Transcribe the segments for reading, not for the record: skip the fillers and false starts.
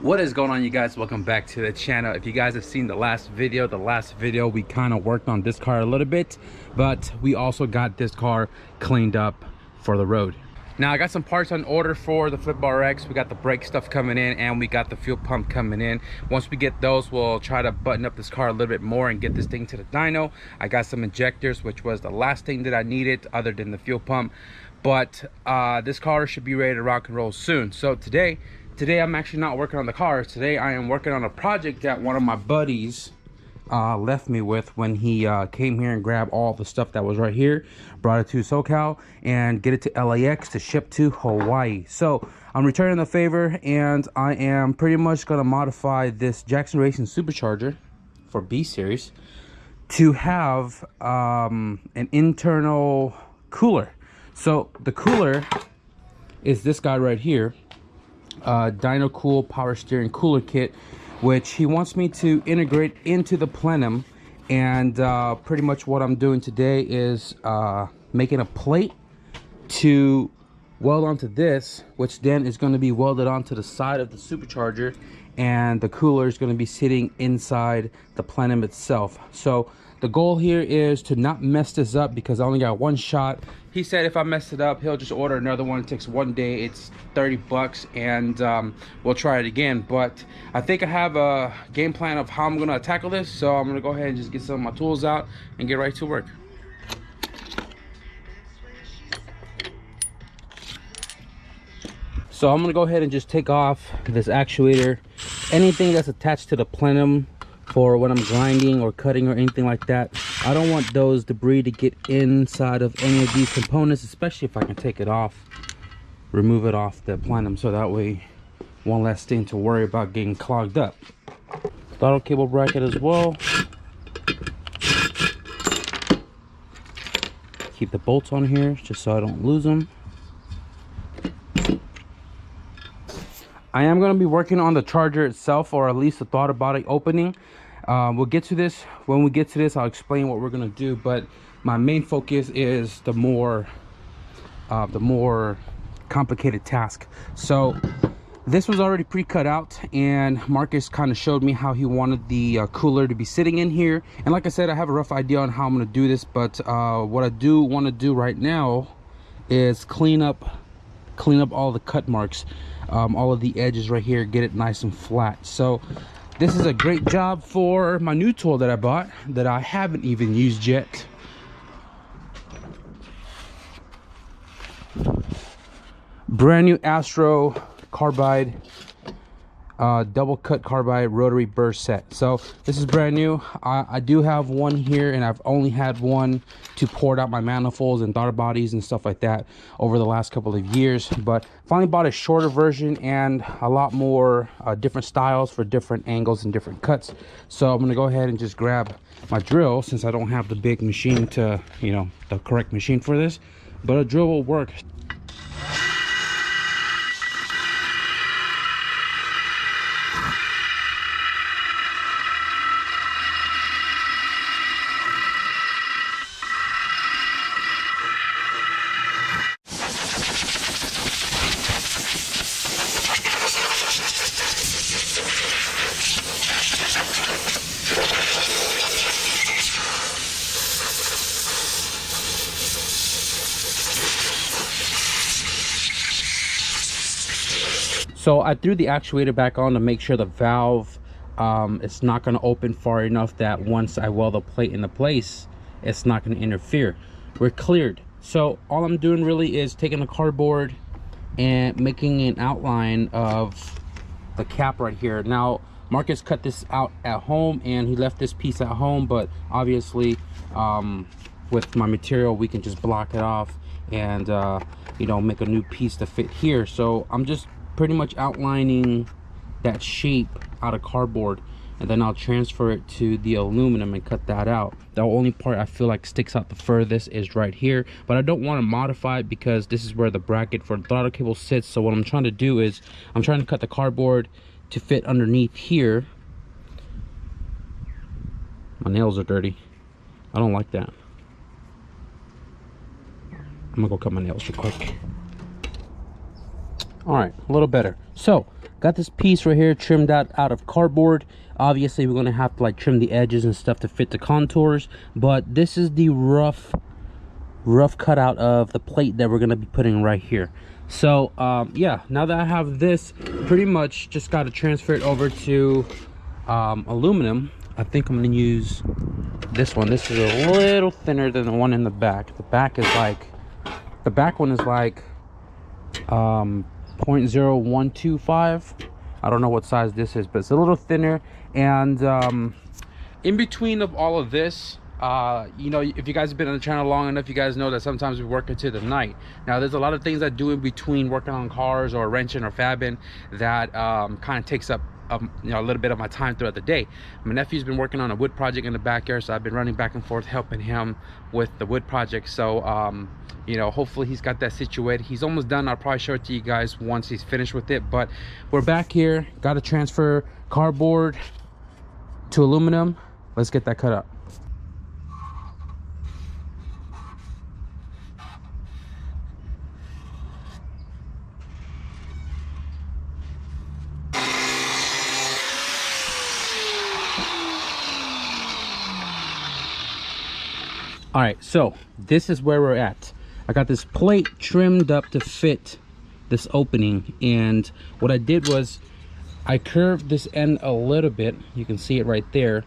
What is going on, you guys? Welcome back to the channel. If you guys have seen the last video, we kind of worked on this car a little bit, but we also got this car cleaned up for the road. Now I got some parts on order for the Flip Bar X. We got the brake stuff coming in and we got the fuel pump coming in. Once we get those, we'll try to button up this car a little bit more and get this thing to the dyno. I got some injectors, which was the last thing that I needed other than the fuel pump, but this car should be ready to rock and roll soon. So today I'm actually not working on the car. Today I am working on a project that one of my buddies left me with when he came here and grabbed all the stuff that was right here, brought it to SoCal and get it to LAX to ship to Hawaii. So I'm returning the favor, and I am pretty much going to modify this Jackson Racing Supercharger for B Series to have an internal cooler. So the cooler is this guy right here, Dyno Cool Power Steering Cooler Kit, which he wants me to integrate into the plenum. And pretty much what I'm doing today is making a plate to weld onto this, which then is going to be welded onto the side of the supercharger, and the cooler is going to be sitting inside the plenum itself. So the goal here is to not mess this up, because I only got one shot. He said if I mess it up, he'll just order another one. It takes one day. It's 30 bucks, and we'll try it again. But I think I have a game plan of how I'm going to tackle this. So I'm going to go ahead and just get some of my tools out and get right to work. So I'm going to go ahead and just take off this actuator. Anything that's attached to the plenum for when I'm grinding or cutting or anything like that, I don't want those debris to get inside of any of these components, especially if I can take it off, remove it off the plenum, so that way one less thing to worry about getting clogged up. Throttle cable bracket as well. Keep the bolts on here just so I don't lose them. I am going to be working on the charger itself, or at least the throttle body opening. We'll get to this. When we get to this, I'll explain what we're going to do, but my main focus is the more complicated task. So this was already pre-cut out, and Marcus kind of showed me how he wanted the cooler to be sitting in here. And like I said, I have a rough idea on how I'm going to do this, but what I do want to do right now is clean up all the cut marks, all of the edges right here, get it nice and flat. So this is a great job for my new tool that I bought that I haven't even used yet. Brand new Astro carbide, double cut carbide rotary burr set. So this is brand new. I do have one here, and I've only had one to port out my manifolds and throttle bodies and stuff like that over the last couple of years, but finally bought a shorter version and a lot more different styles for different angles and different cuts. So I'm going to go ahead and just grab my drill, since I don't have the big machine to, you know, the correct machine for this, but a drill will work. So I threw the actuator back on to make sure the valve it's not going to open far enough that once I weld the plate into place, it's not going to interfere. We're cleared. So all I'm doing really is taking the cardboard and making an outline of the cap right here. Now Marcus cut this out at home, and he left this piece at home, but obviously with my material we can just block it off and you know, make a new piece to fit here. So I'm just pretty much outlining that shape out of cardboard, and then I'll transfer it to the aluminum and cut that out. The only part I feel like sticks out the furthest is right here, but I don't want to modify it because this is where the bracket for the throttle cable sits. So what I'm trying to do is I'm trying to cut the cardboard to fit underneath here. My nails are dirty. I don't like that. I'm gonna go cut my nails real quick. All right, a little better. So got this piece right here trimmed out of cardboard. Obviously we're gonna have to like trim the edges and stuff to fit the contours, but this is the rough cutout of the plate that we're gonna be putting right here. So yeah, now that I have this, pretty much just got to transfer it over to aluminum. I think I'm gonna use this one. This is a little thinner than the one in the back. The back one is like 0.0125. I don't know what size this is, but it's a little thinner. And in between of all of this, you know, if you guys have been on the channel long enough, you guys know that sometimes we work into the night. Now there's a lot of things I do in between working on cars or wrenching or fabbing that kind of takes up you know, a little bit of my time throughout the day. My nephew's been working on a wood project in the backyard, so I've been running back and forth helping him with the wood project. So you know, hopefully he's got that situated. He's almost done. I'll probably show it to you guys once he's finished with it. But we're back here, got to transfer cardboard to aluminum. Let's get that cut up. All right, so this is where we're at. I got this plate trimmed up to fit this opening, and what I did was I curved this end a little bit. You can see it right there,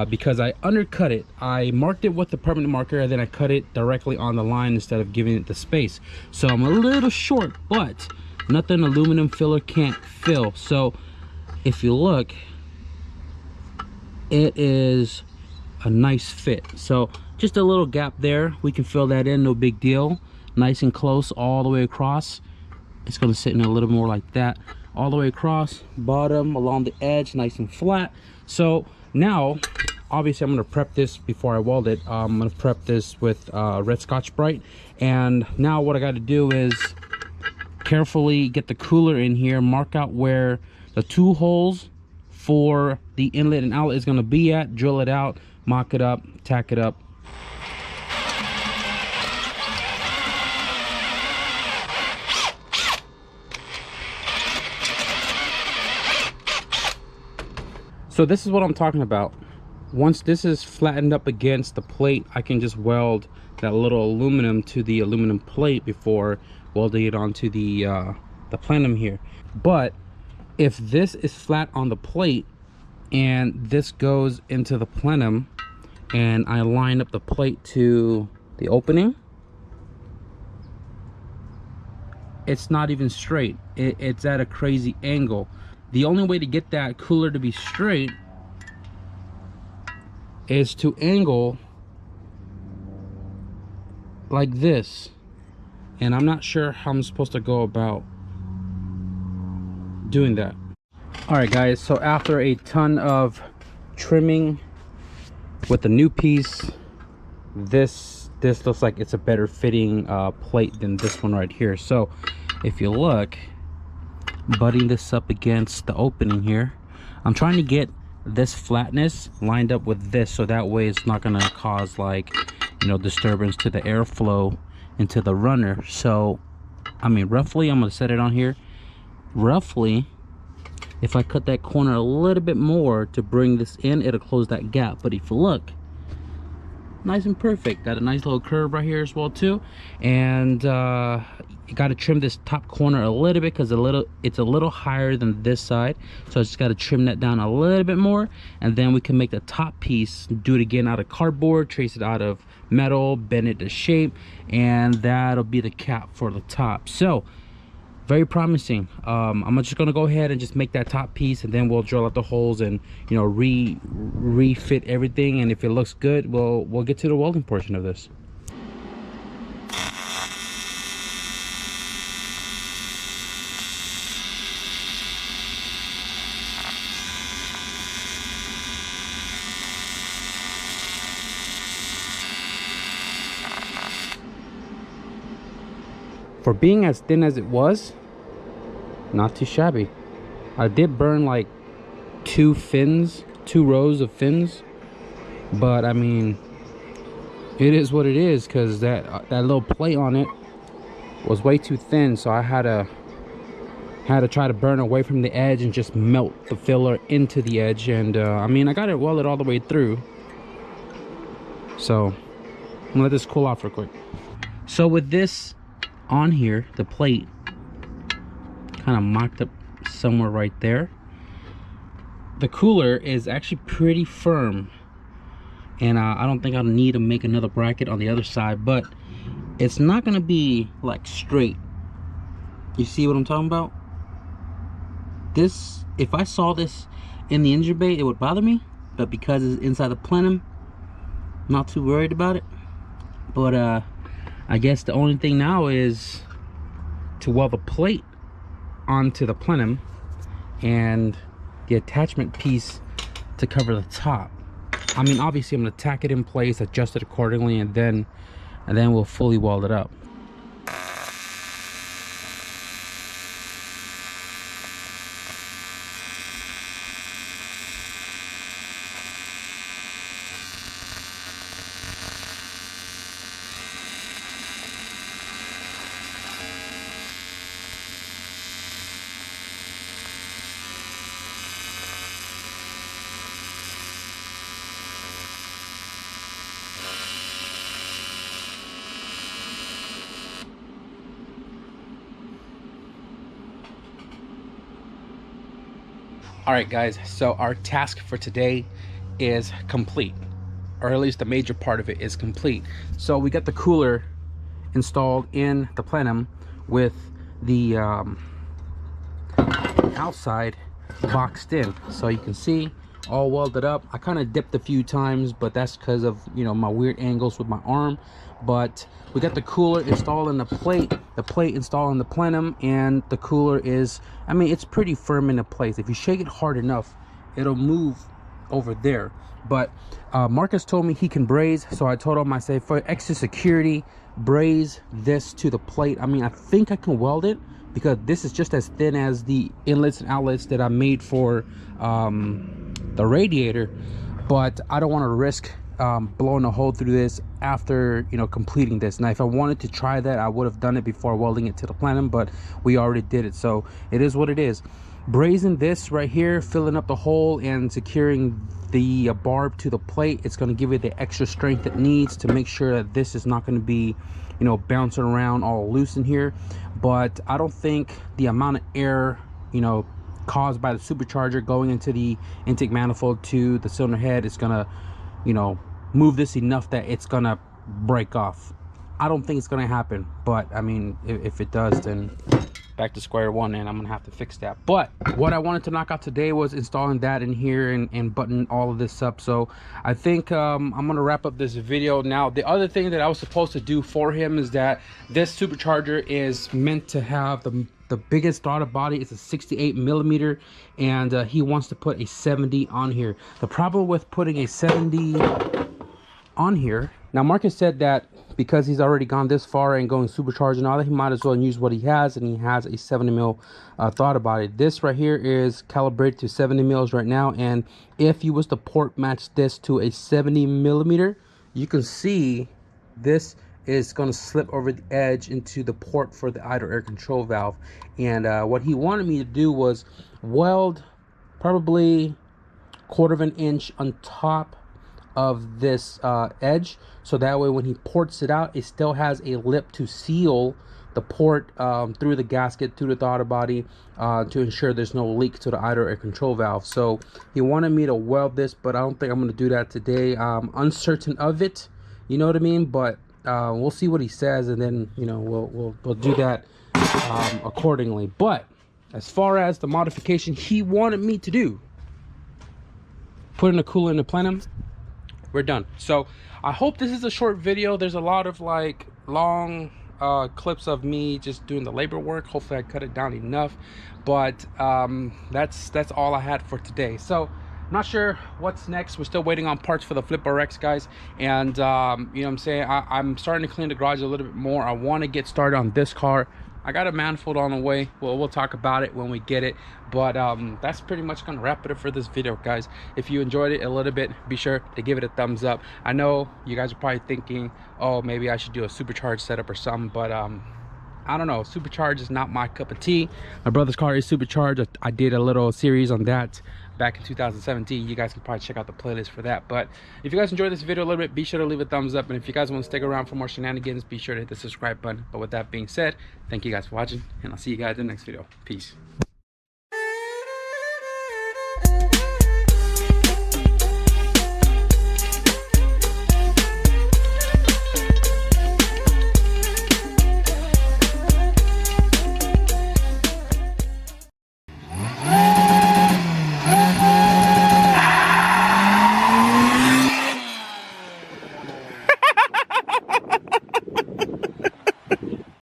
because I undercut it. I marked it with the permanent marker, and then I cut it directly on the line instead of giving it the space. So I'm a little short, but nothing aluminum filler can't fill. So if you look, it is a nice fit. So just a little gap there, we can fill that in, no big deal. Nice and close all the way across. It's going to sit in a little more like that, all the way across, bottom along the edge, nice and flat. So now obviously I'm going to prep this before I weld it. I'm going to prep this with red Scotch Brite, and now what I got to do is carefully get the cooler in here, mark out where the two holes for the inlet and outlet is going to be at, drill it out, mock it up, tack it up. So this is what I'm talking about. Once this is flattened up against the plate, I can just weld that little aluminum to the aluminum plate before welding it onto the plenum here. But if this is flat on the plate and this goes into the plenum and I line up the plate to the opening, it's not even straight. It's at a crazy angle. The only way to get that cooler to be straight is to angle like this, and I'm not sure how I'm supposed to go about doing that. All right guys, so after a ton of trimming with the new piece, this looks like it's a better fitting plate than this one right here. So if you look, butting this up against the opening here, I'm trying to get this flatness lined up with this, so that way it's not going to cause, like, you know, disturbance to the airflow into the runner. So I mean, roughly, I'm going to set it on here, roughly, if I cut that corner a little bit more to bring this in, it'll close that gap. But if you look, nice and perfect. Got a nice little curve right here as well too. And you got to trim this top corner a little bit because it's a little higher than this side, so I just got to trim that down a little bit more, and then we can make the top piece, do it again out of cardboard, trace it out of metal, bend it to shape, and that'll be the cap for the top. So very promising. I'm just gonna go ahead and just make that top piece, and then we'll drill out the holes and, you know, refit everything. And if it looks good, we'll get to the welding portion of this. For being as thin as it was, not too shabby. I did burn like two rows of fins, but I mean, it is what it is, because that little plate on it was way too thin, so I had to Had to try to burn away from the edge and just melt the filler into the edge. And I mean, I got it welded all the way through. So I'm gonna let this cool off real quick. So with this on here, the plate kind of mocked up somewhere right there. The cooler is actually pretty firm, and I don't think I'll need to make another bracket on the other side, but it's not gonna be like straight. You see what I'm talking about? This, if I saw this in the engine bay, it would bother me, but because it's inside the plenum, I'm not too worried about it. But I guess the only thing now is to weld the plate onto the plenum and the attachment piece to cover the top. I mean, obviously I'm gonna tack it in place, adjust it accordingly, and then we'll fully weld it up. All right, guys, so our task for today is complete, or at least the major part of it is complete. So we got the cooler installed in the plenum with the outside boxed in, so you can see all welded up. I kind of dipped a few times, but that's because of, you know, my weird angles with my arm. But we got the cooler installed in the plate installed in the plenum, and the cooler is, I mean, it's pretty firm into place. If you shake it hard enough, it'll move over there. But Marcus told me he can braze, so I told him, I say, for extra security, braze this to the plate. I mean, I think I can weld it, because this is just as thin as the inlets and outlets that I made for the radiator, but I don't want to risk blowing a hole through this after, you know, completing this. Now if I wanted to try that, I would have done it before welding it to the plenum, but we already did it, so it is what it is. Brazing this right here, filling up the hole and securing the barb to the plate, it's going to give it the extra strength it needs to make sure that this is not going to be, you know, bouncing around all loose in here. But I don't think the amount of air, you know, caused by the supercharger going into the intake manifold to the cylinder head is gonna, you know, move this enough that it's gonna break off. I don't think it's gonna happen, but I mean, if it does, then back to square one, and I'm gonna have to fix that. But what I wanted to knock out today was installing that in here and button all of this up. So I think I'm gonna wrap up this video now. The other thing that I was supposed to do for him is that this supercharger is meant to have the biggest throttle body. Is a 68 millimeter, and he wants to put a 70 on here. The problem with putting a 70 on here, now Marcus said that because he's already gone this far and going supercharged and all that, he might as well use what he has, and he has a 70 mil throttle body. This right here is calibrated to 70 mils right now, and if you was to port match this to a 70 millimeter, you can see this is going to slip over the edge into the port for the idle air control valve. And what he wanted me to do was weld probably 1/4 of an inch on top of this edge, so that way when he ports it out, it still has a lip to seal the port through the gasket to the throttle body to ensure there's no leak to the idle air control valve. So he wanted me to weld this, but I don't think I'm going to do that today. I'm uncertain of it, you know what I mean? But we'll see what he says, and then, you know, we'll do that accordingly. But as far as the modification he wanted me to do, putting a cooler in the plenum, we're done. So I hope this is a short video. There's a lot of like long clips of me just doing the labor work. Hopefully I cut it down enough, but that's all I had for today. So I'm not sure what's next. We're still waiting on parts for the Flip RX, guys, and you know what I'm saying, I'm starting to clean the garage a little bit more. I want to get started on this car. I got a manifold on the way. Well, we'll talk about it when we get it, but that's pretty much gonna wrap it up for this video, guys. If you enjoyed it a little bit, be sure to give it a thumbs up. I know you guys are probably thinking, oh, maybe I should do a supercharged setup or something, but I don't know, supercharged is not my cup of tea. My brother's car is supercharged. I did a little series on that back in 2017. You guys can probably check out the playlist for that. But if you guys enjoyed this video a little bit, be sure to leave a thumbs up, and if you guys want to stick around for more shenanigans, be sure to hit the subscribe button. But with that being said, thank you guys for watching, and I'll see you guys in the next video. Peace.